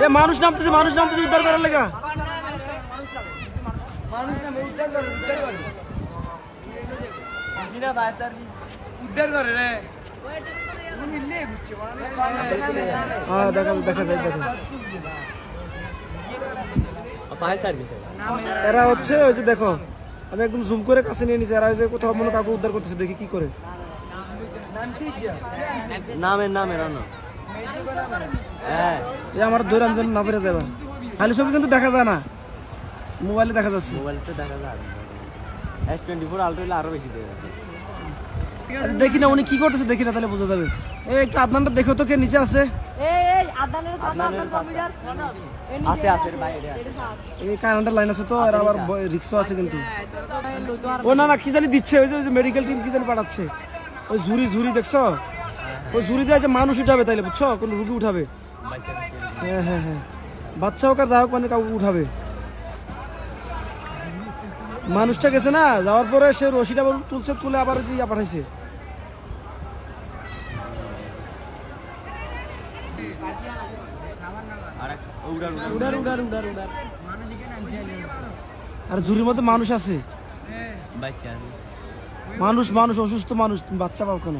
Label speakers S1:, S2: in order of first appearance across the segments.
S1: এ মানুষ নামতেছে উদ্ধার করার লেগা।
S2: উদ্ধার করে রে
S1: হ্যাঁ দেখা যায়
S3: ফায়ার সার্ভিস
S1: এরা হচ্ছে ওই যে দেখো আমি একদম জুম করে কাছে নিয়ে নিছি। এরা যে কোথাও মনে কাউকে উদ্ধার করতেছে, দেখি কি করে।
S3: নামের রানো হ্যাঁ
S1: এ আমার দৈরাম যেন না বেড়ে দেবা। খালি চোখে কিন্তু দেখা যায় না, মোবাইলে দেখা যাচ্ছে।
S3: মোবাইলতে দেখা যায় S24 আলট্রা হলে আরো বেশি দেবে।
S1: আচ্ছা, দেখি না উনি কি করতেছে, দেখি না তাহলে বোঝা যাবে। এই একটু আদনানটা দেখো তো, কে নিচে আছে?
S3: আছে বাইরে
S1: এই কারেন্টের লাইন আছে তো, আর আবার রিক্সা আছে কিন্তু। ও না কি জানি দিচ্ছে, ওই যে মেডিকেল টিম কি জানি পাঠাচ্ছে। ওই ঝুড়ি দেখছো, ওই ঝুড়ি দিয়ে মানুষ উঠাবে তাইলে, বুঝছো, কোন রুগী উঠাবে। হ্যাঁ বাচ্চা হোক আর যা হোক, মানে কাউকে উঠাবে। মানুষটা গেছে না, যাওয়ার পরে সে রশিটা তুলে আবার ইয়া পাঠাইছে। আর ঝুড়ির মধ্যে মানুষ আছে, মানুষ অসুস্থ মানুষ, তুমি বাচ্চা পাও কেন?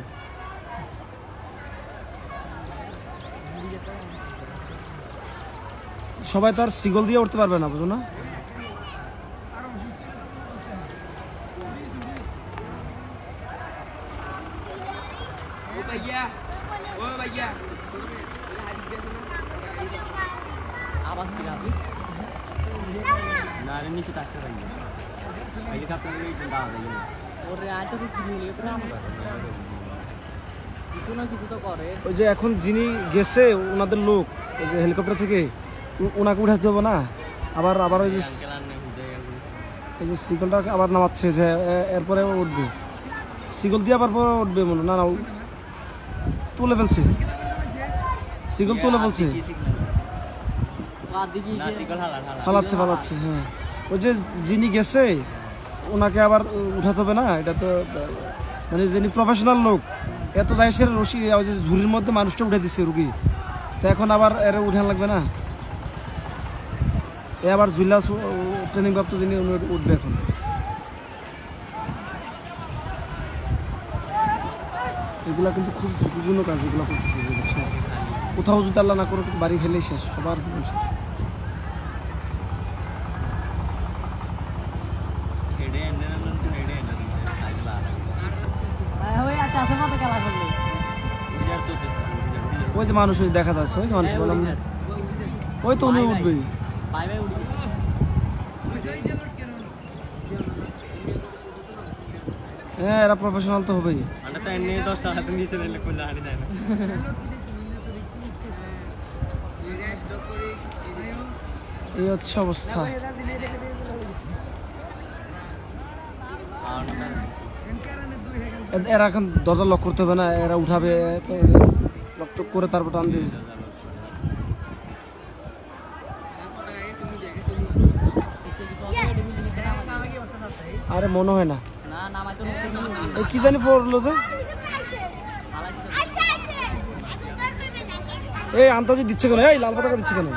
S1: সবাই তো আর সিগল দিয়ে উঠতে পারবে না, বুঝো না?
S3: নিচে টাকা হেলিকপ্টার
S1: ওই যে এখন যিনি গেছে ওনাদের লোক, ওই যে হেলিকপ্টার থেকে ওনাকে উঠাতে হবে না, আবার ওই যে সিগলটা আবার নামাচ্ছে, যে এরপরে উঠবে সিগল দিয়ে, আবার পরে উঠবে মনে না তুলে ফেলছে, সিগল তুলে ফেলছে, ফালাচ্ছে। হ্যাঁ ওই যে যিনি গেছে ওনাকে আবার উঠাতে হবে না, এটা তো মানে যিনি প্রফেশনাল লোক, এত যাইছে রশি ওই যে ঝুড়ির মধ্যে মানুষটা উঠে দিচ্ছে রুগী, তো এখন আবার এর উঠান লাগবে না, এ আবার ঝুলা ট্রেনিং প্রাপ্ত যিনি উঠবে এখন। এগুলা কিন্তু খুব ঝুঁকিপূর্ণ কাজ, এগুলো করতেছে। কোথাও যদি আল্লাহ না করে বাড়ি ফেলেই শেষ, সবার জীবন শেষ। ওই যে মানুষ দেখা যাচ্ছে, ওই যে মানুষ বললাম, ওই তো উনি উঠবেই। হ্যাঁ এরা প্রফেশনাল তো হবেই। এই হচ্ছে অবস্থা। এরা এখন দরজা লক করতে হবে না, এরা উঠাবে তো লক টক করে তারপর টান দিবে। আরে মনে হয় না, কি জানি পড়লো যে এই আন্তাজি দিচ্ছে কেন, এই লাল পতাকা দিচ্ছে কেন?